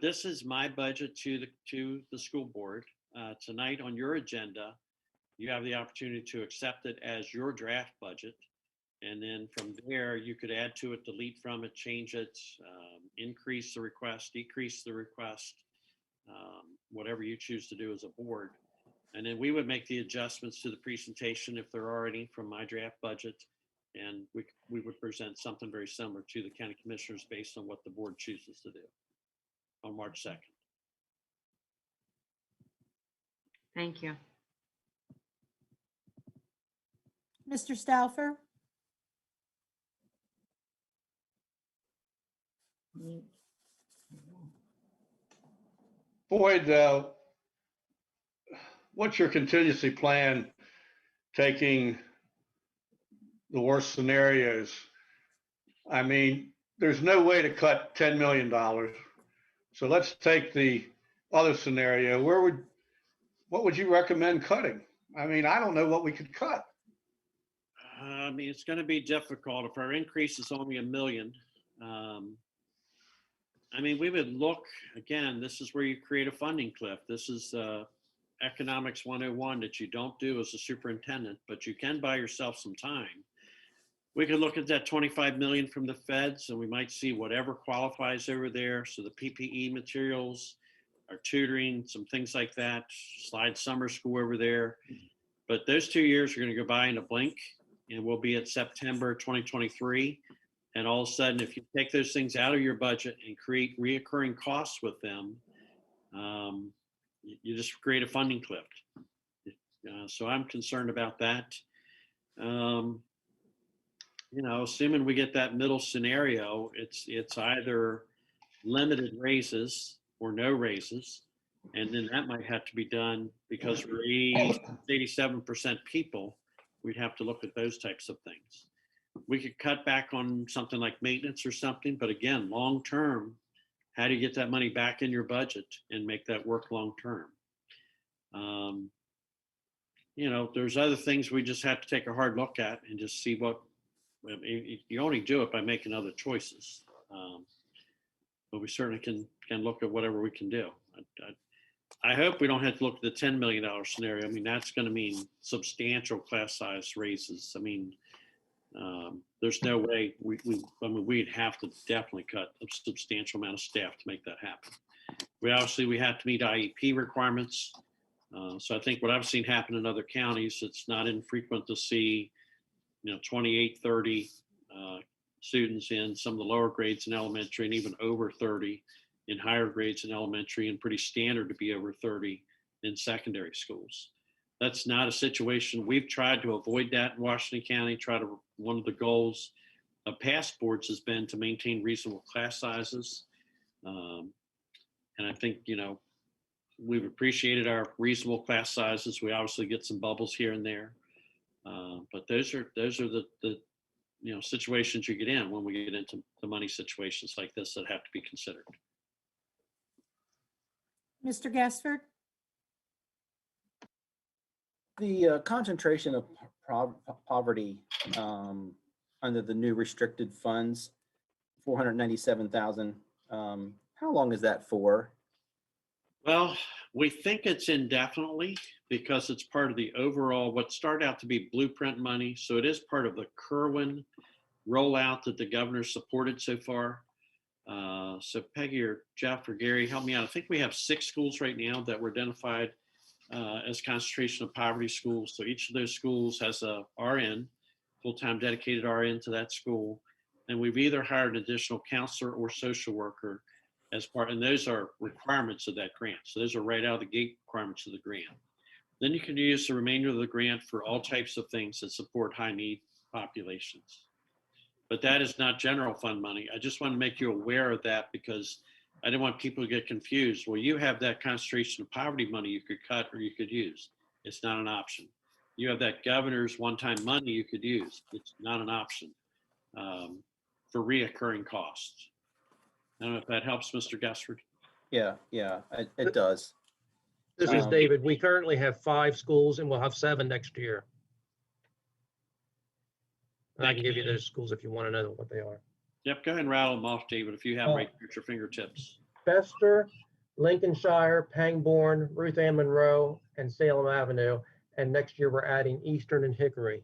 [SPEAKER 9] This is my budget to the school board. Tonight on your agenda, you have the opportunity to accept it as your draft budget. And then from there, you could add to it, delete from it, change it, increase the request, decrease the request, whatever you choose to do as a board. And then we would make the adjustments to the presentation if there are any from my draft budget. And we would present something very similar to the county commissioners based on what the board chooses to do on March 2nd.
[SPEAKER 4] Thank you.
[SPEAKER 1] Mr. Stauffer?
[SPEAKER 3] Boyd, what's your contingency plan taking the worst scenarios? I mean, there's no way to cut $10 million. So let's take the other scenario. What would you recommend cutting? I mean, I don't know what we could cut.
[SPEAKER 9] I mean, it's going to be difficult if our increase is only $1 million. I mean, we would look, again, this is where you create a funding cliff. This is economics 101 that you don't do as a superintendent, but you can buy yourself some time. We could look at that 25 million from the feds, and we might see whatever qualifies over there. So the PPE materials, our tutoring, some things like that, slide summer school over there. But those 2 years are going to go by in a blink, and we'll be at September 2023. And all of a sudden, if you take those things out of your budget and create reoccurring costs with them, you just create a funding cliff. So I'm concerned about that. Assuming we get that middle scenario, it's either limited raises or no raises. And then that might have to be done because we're 87% people. We'd have to look at those types of things. We could cut back on something like maintenance or something, but again, long-term, how do you get that money back in your budget and make that work long-term? There's other things we just have to take a hard look at and just see what, you only do it by making other choices. But we certainly can look at whatever we can do. I hope we don't have to look at the $10 million scenario. I mean, that's going to mean substantial class size raises. I mean, there's no way we'd have to definitely cut a substantial amount of staff to make that happen. We have to meet IEP requirements. So I think what I've seen happen in other counties, it's not infrequent to see, 28, 30 students in some of the lower grades in elementary and even over 30 in higher grades in elementary, and pretty standard to be over 30 in secondary schools. That's not a situation. We've tried to avoid that in Washington County. One of the goals of past boards has been to maintain reasonable class sizes. And I think, we've appreciated our reasonable class sizes. We obviously get some bubbles here and there. But those are the situations you get in when we get into the money situations like this that have to be considered.
[SPEAKER 1] Mr. Gaspard?
[SPEAKER 5] The concentration of poverty under the new restricted funds, 497,000. How long is that for?
[SPEAKER 9] Well, we think it's indefinitely because it's part of the overall, what started out to be blueprint money. So it is part of the Kerwin rollout that the governor supported so far. So Peggy or Jeff or Gary, help me out. I think we have 6 schools right now that were identified as concentration of poverty schools. So each of those schools has a RN, full-time dedicated RN to that school. And we've either hired an additional counselor or social worker as part, and those are requirements of that grant. So those are right out of the gate requirements of the grant. Then you can use the remainder of the grant for all types of things that support high need populations. But that is not general fund money. I just want to make you aware of that because I didn't want people to get confused. Well, you have that concentration of poverty money you could cut or you could use. It's not an option. You have that governor's one-time money you could use. It's not an option for reoccurring costs. I don't know if that helps, Mr. Gessford.
[SPEAKER 5] Yeah, it does.
[SPEAKER 6] This is David. We currently have 5 schools and we'll have 7 next year. And I can give you those schools if you want to know what they are.
[SPEAKER 9] Yep, go ahead and rattle them off, David, if you have right at your fingertips.
[SPEAKER 6] Bester, Lincolnshire, Pangbourne, Ruth Ann Monroe, and Salem Avenue. And next year we're adding Eastern and Hickory.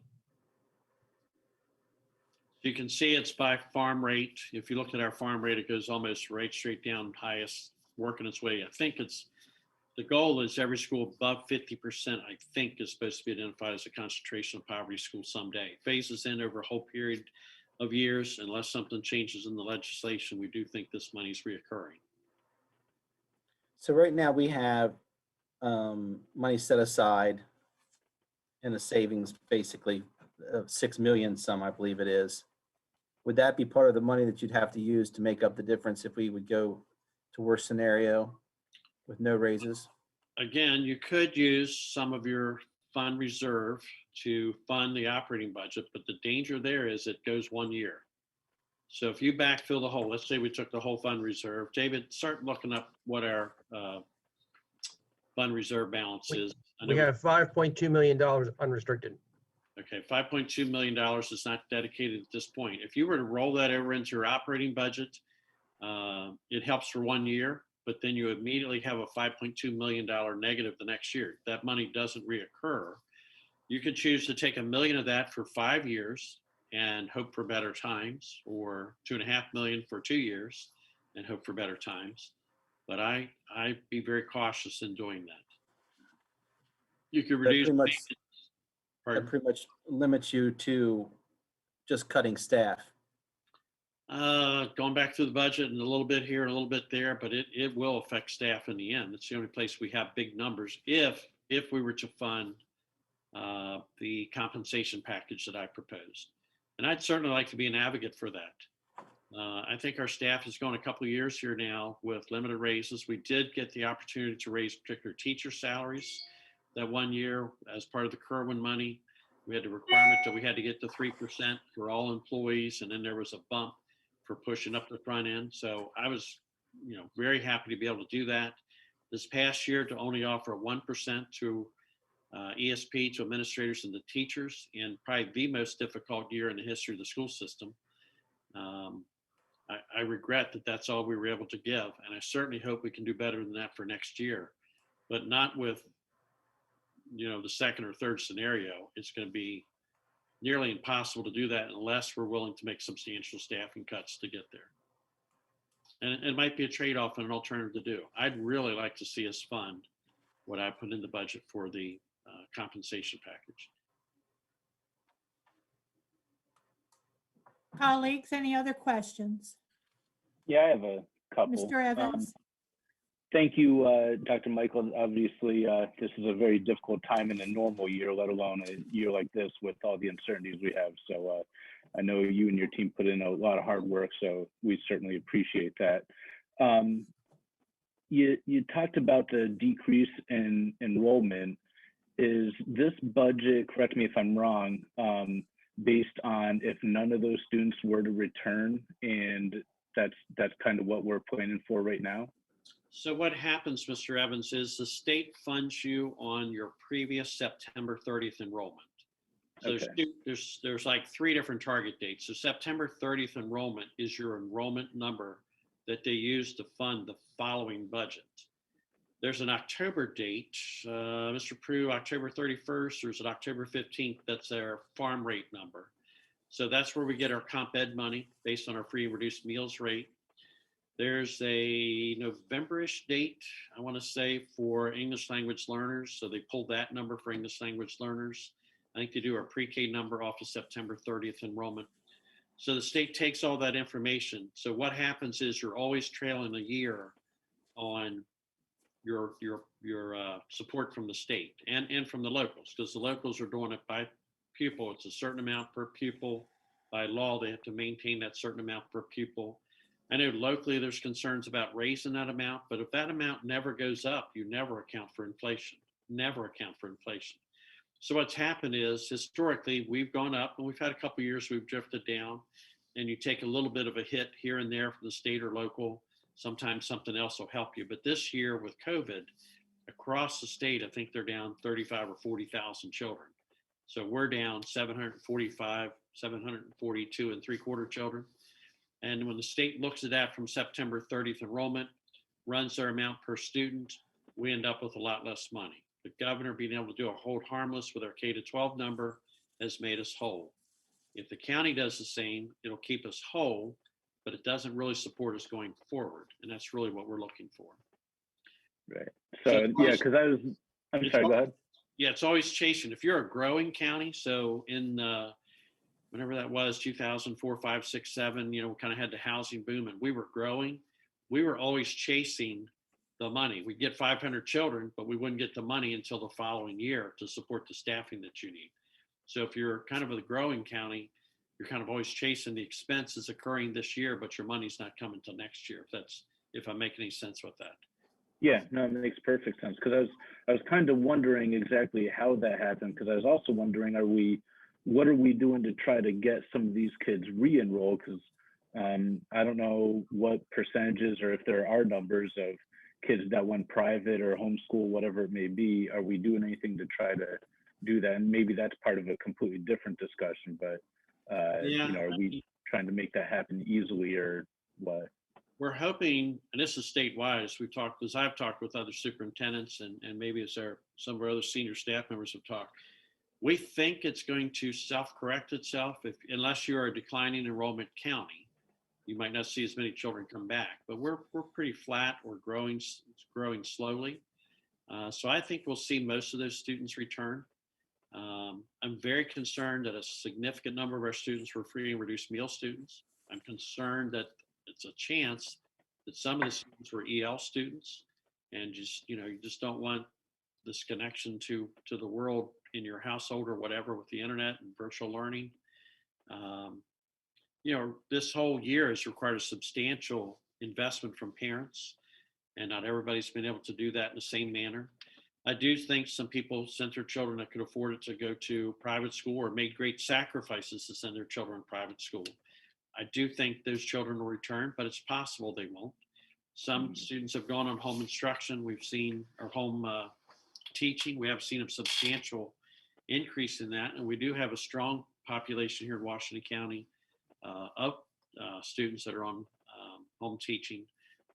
[SPEAKER 9] You can see it's by farm rate. If you look at our farm rate, it goes almost right straight down highest, working its way. I think the goal is every school above 50%, I think, is supposed to be identified as a concentration of poverty school someday. Phases in over a whole period of years, unless something changes in the legislation, we do think this money is reoccurring.
[SPEAKER 5] So right now we have money set aside in the savings, basically of 6 million some, I believe it is. Would that be part of the money that you'd have to use to make up the difference if we would go to worst scenario with no raises?
[SPEAKER 9] Again, you could use some of your fund reserve to fund the operating budget, but the danger there is it goes 1 year. So if you backfill the whole, let's say we took the whole fund reserve, David, start looking up what our fund reserve balance is.
[SPEAKER 6] We have $5.2 million unrestricted.
[SPEAKER 9] Okay, $5.2 million is not dedicated at this point. If you were to roll that over into your operating budget, it helps for 1 year, but then you immediately have a $5.2 million negative the next year. That money doesn't reoccur. You could choose to take $1 million of that for 5 years and hope for better times, or $2.5 million for 2 years and hope for better times. But I'd be very cautious in doing that. You could reduce.
[SPEAKER 5] That pretty much limits you to just cutting staff.
[SPEAKER 9] Going back through the budget and a little bit here and a little bit there, but it will affect staff in the end. It's the only place we have big numbers if we were to fund the compensation package that I proposed. And I'd certainly like to be an advocate for that. I think our staff has gone a couple of years here now with limited raises. We did get the opportunity to raise particular teacher salaries that one year as part of the Kerwin money. We had the requirement that we had to get to 3% for all employees, and then there was a bump for pushing up the front end. So I was, very happy to be able to do that. This past year, to only offer 1% to ESP to administrators and the teachers, in probably the most difficult year in the history of the school system. I regret that that's all we were able to give, and I certainly hope we can do better than that for next year, but not with, the second or third scenario. It's going to be nearly impossible to do that unless we're willing to make substantial staffing cuts to get there. And it might be a trade-off and an alternative to do. I'd really like to see us fund what I put in the budget for the compensation package.
[SPEAKER 1] Colleagues, any other questions?
[SPEAKER 10] Yeah, I have a couple.
[SPEAKER 1] Mr. Evans?
[SPEAKER 10] Thank you, Dr. Michael. Obviously, this is a very difficult time in a normal year, let alone a year like this with all the uncertainties we have. So I know you and your team put in a lot of hard work, so we certainly appreciate that. You talked about the decrease in enrollment. Is this budget, correct me if I'm wrong, based on if none of those students were to return, and that's kind of what we're planning for right now?
[SPEAKER 9] So what happens, Mr. Evans, is the state funds you on your previous September 30th enrollment. So
[SPEAKER 10] Okay.
[SPEAKER 9] there's like 3 different target dates. So September 30th enrollment is your enrollment number that they use to fund the following budget. There's an October date, Mr. Prue, October 31st, there's an October 15th, that's their farm rate number. So that's where we get our comp ed money based on our free and reduced meals rate. There's a November-ish date, I want to say, for English language learners. So they pulled that number for English language learners. I think they do our pre-K number off of September 30th enrollment. So the state takes all that information. So what happens is you're always trailing a year on your support from the state and from the locals, because the locals are doing it by pupil. It's a certain amount per pupil. By law, they have to maintain that certain amount per pupil. I know locally there's concerns about raising that amount, but if that amount never goes up, you never account for inflation, never account for inflation. So what's happened is historically we've gone up, and we've had a couple of years we've drifted down, and you take a little bit of a hit here and there from the state or local. Sometimes something else will help you. But this year with COVID, across the state, I think they're down 35 or 40,000 children. So we're down 745, 742 and 3/4 children. And when the state looks at that from September 30th enrollment, runs their amount per student, we end up with a lot less money. The governor being able to do a hold harmless with our K-12 number has made us whole. If the county does the same, it'll keep us whole, but it doesn't really support us going forward. And that's really what we're looking for.
[SPEAKER 10] Right. So yeah, because I'm sorry, go ahead.
[SPEAKER 9] Yeah, it's always chasing. If you're a growing county, so in whenever that was, 2004, 5, 6, 7, we kind of had the housing boom and we were growing. We were always chasing the money. We'd get 500 children, but we wouldn't get the money until the following year to support the staffing that you need. So if you're kind of a growing county, you're kind of always chasing the expenses occurring this year, but your money's not coming till next year. If I'm making any sense with that.
[SPEAKER 10] Yeah, no, it makes perfect sense, because I was kind of wondering exactly how that happened, because I was also wondering, what are we doing to try to get some of these kids re-enrolled? Because I don't know what percentages, or if there are numbers of kids that went private or homeschool, whatever it may be. Are we doing anything to try to do that? And maybe that's part of a completely different discussion, but are we trying to make that happen easily, or what?
[SPEAKER 9] We're hoping, and this is statewide, as I've talked with other superintendents, and maybe as some of our other senior staff members have talked, we think it's going to self-correct itself unless you're a declining enrollment county. You might not see as many children come back, but we're pretty flat. We're growing slowly. So I think we'll see most of those students return. I'm very concerned that a significant number of our students were free and reduced meal students. I'm concerned that it's a chance that some of the students were EL students, and you just don't want this connection to the world in your household or whatever with the internet and virtual learning. this whole year has required a substantial investment from parents, and not everybody's been able to do that in the same manner. I do think some people sent their children that could afford it to go to private school or made great sacrifices to send their children to private school. I do think those children will return, but it's possible they won't. Some students have gone on home instruction. We've seen our home teaching. We have seen a substantial increase in that. And we do have a strong population here in Washington County of students that are on home teaching.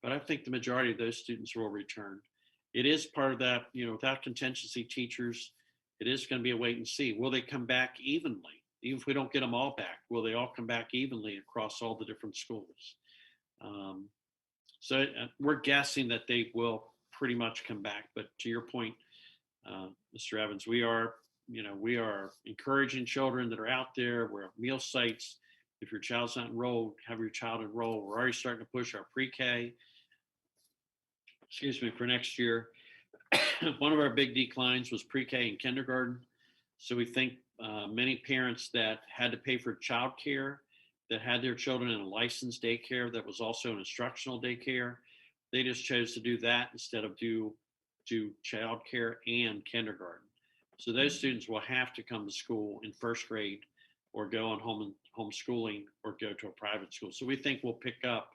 [SPEAKER 9] But I think the majority of those students will return. It is part of that, without contingency teachers, it is going to be a wait and see. Will they come back evenly? Even if we don't get them all back, will they all come back evenly across all the different schools? So we're guessing that they will pretty much come back. But to your point, Mr. Evans, we are encouraging children that are out there. We're at meal sites. If your child's not enrolled, have your child enrolled. We're already starting to push our pre-K, for next year. One of our big declines was pre-K and kindergarten. So we think many parents that had to pay for childcare, that had their children in a licensed daycare that was also an instructional daycare, they just chose to do that instead of do childcare and kindergarten. So those students will have to come to school in first grade or go on homeschooling or go to a private school. So we think we'll pick up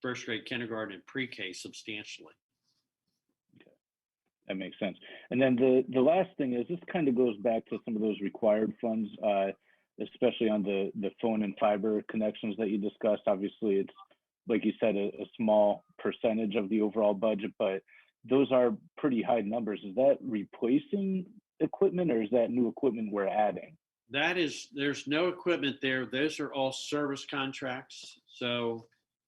[SPEAKER 9] first grade, kindergarten, and pre-K substantially.
[SPEAKER 10] Okay. That makes sense. And then the last thing is, this kind of goes back to some of those required funds, especially on the phone and fiber connections that you discussed. Obviously, it's, like you said, a small percentage of the overall budget, but those are pretty high numbers. Is that replacing equipment, or is that new equipment we're adding?
[SPEAKER 9] There's no equipment there. Those are all service contracts. So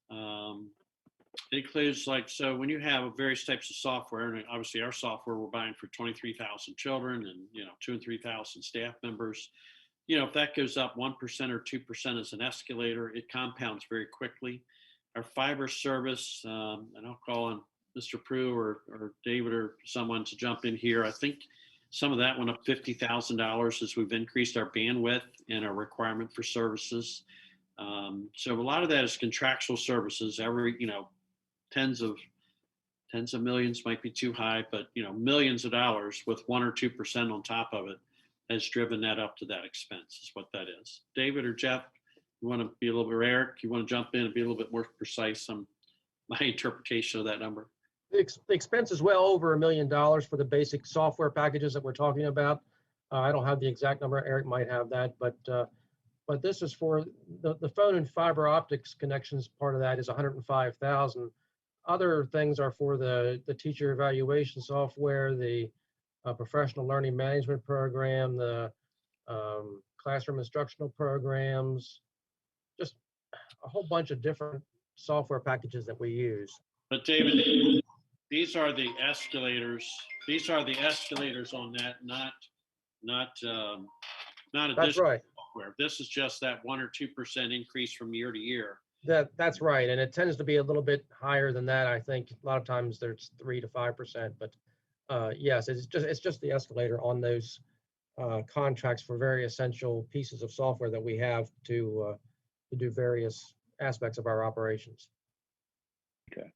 [SPEAKER 9] it includes so when you have various types of software, and obviously our software we're buying for 23,000 children and 2,000 and 3,000 staff members. If that goes up 1% or 2% as an escalator, it compounds very quickly. Our fiber service, and I'll call on Mr. Prue or David or someone to jump in here. I think some of that went up $50,000 as we've increased our bandwidth and our requirement for services. So a lot of that is contractual services. Every, tens of millions might be too high, but millions of dollars with 1 or 2% on top of it has driven that up to that expense, is what that is. David or Jeff, you want to be a little bit, Eric, you want to jump in and be a little bit more precise on my interpretation of that number?
[SPEAKER 6] The expense is well over $1 million for the basic software packages that we're talking about. I don't have the exact number. Eric might have that, but this is for the phone and fiber optics connections. Part of that is 105,000. Other things are for the teacher evaluation software, the professional learning management program, the classroom instructional programs, just a whole bunch of different software packages that we use.
[SPEAKER 9] But David, these are the escalators. These are the escalators on that, not additional
[SPEAKER 6] That's right.
[SPEAKER 9] software. This is just that 1 or 2% increase from year to year.
[SPEAKER 6] That's right, and it tends to be a little bit higher than that. I think a lot of times there's 3 to 5%, but yes, it's just the escalator on those contracts for very essential pieces of software that we have to do various aspects of our operations.
[SPEAKER 10] Okay.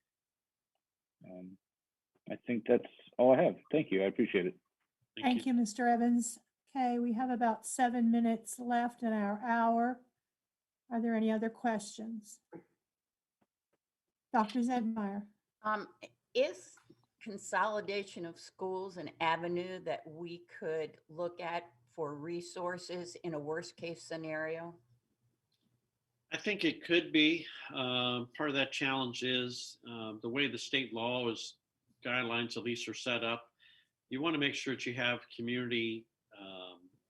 [SPEAKER 10] I think that's all I have. Thank you. I appreciate it.
[SPEAKER 1] Thank you, Mr. Evans. Okay, we have about 7 minutes left in our hour. Are there any other questions? Dr. Zentmeyer?
[SPEAKER 7] Is consolidation of schools an avenue that we could look at for resources in a worst case scenario?
[SPEAKER 9] I think it could be. Part of that challenge is the way the state law is, guidelines at least are set up. You want to make sure that you have community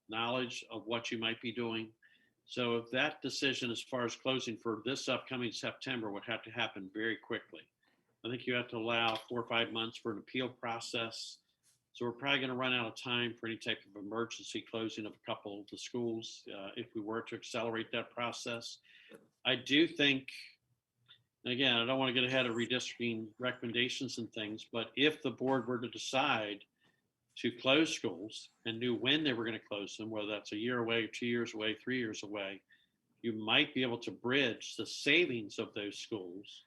[SPEAKER 9] knowledge of what you might be doing. So if that decision as far as closing for this upcoming September would have to happen very quickly. I think you have to allow 4 or 5 months for an appeal process. So we're probably going to run out of time for any type of emergency closing of a couple of the schools if we were to accelerate that process. I do think, again, I don't want to get ahead of redistricting recommendations and things, but if the board were to decide to close schools and knew when they were going to close them, whether that's a year away, 2 years away, 3 years away, you might be able to bridge the savings of those schools.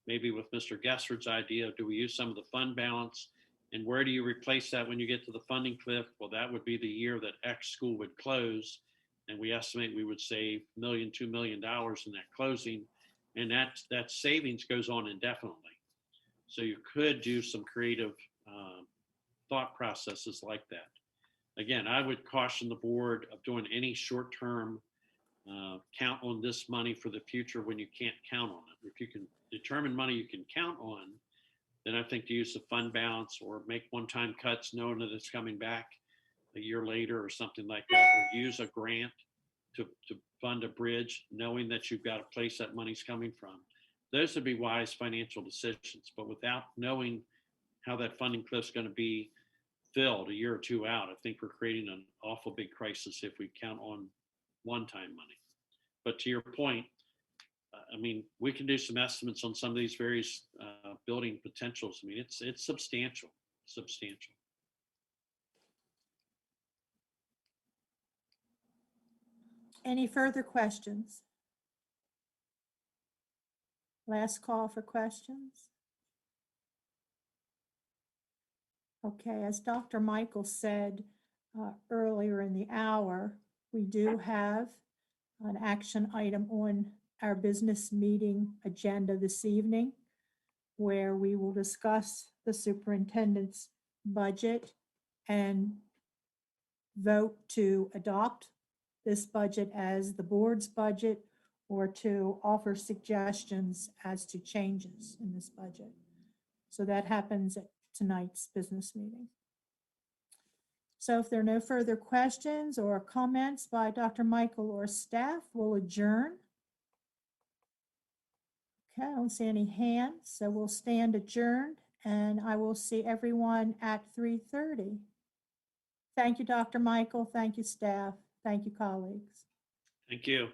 [SPEAKER 9] Maybe with Mr. Gessard's idea, do we use some of the fund balance? And where do you replace that when you get to the funding cliff? Well, that would be the year that X school would close. And we estimate we would save $1 million, $2 million in that closing. And that savings goes on indefinitely. So you could do some creative thought processes like that. Again, I would caution the board of doing any short-term count on this money for the future when you can't count on it. If you can determine money you can count on, then I think to use the fund balance or make one-time cuts knowing that it's coming back a year later or something like that, or use a grant to fund a bridge, knowing that you've got a place that money's coming from. Those would be wise financial decisions, but without knowing how that funding cliff's going to be filled a year or two out, I think we're creating an awful big crisis if we count on one-time money. But to your point, I mean, we can do some estimates on some of these various building potentials. I mean, it's substantial.
[SPEAKER 1] Any further questions? Last call for questions. Okay, as Dr. Michael said earlier in the hour, we do have an action item on our business meeting agenda this evening, where we will discuss the superintendent's budget and vote to adopt this budget as the board's budget or to offer suggestions as to changes in this budget. So that happens at tonight's business meeting. So if there are no further questions or comments by Dr. Michael or staff, we'll adjourn. Okay, I don't see any hands, so we'll stand adjourned, and I will see everyone at 3:30. Thank you, Dr. Michael. Thank you, staff. Thank you, colleagues.
[SPEAKER 9] Thank you.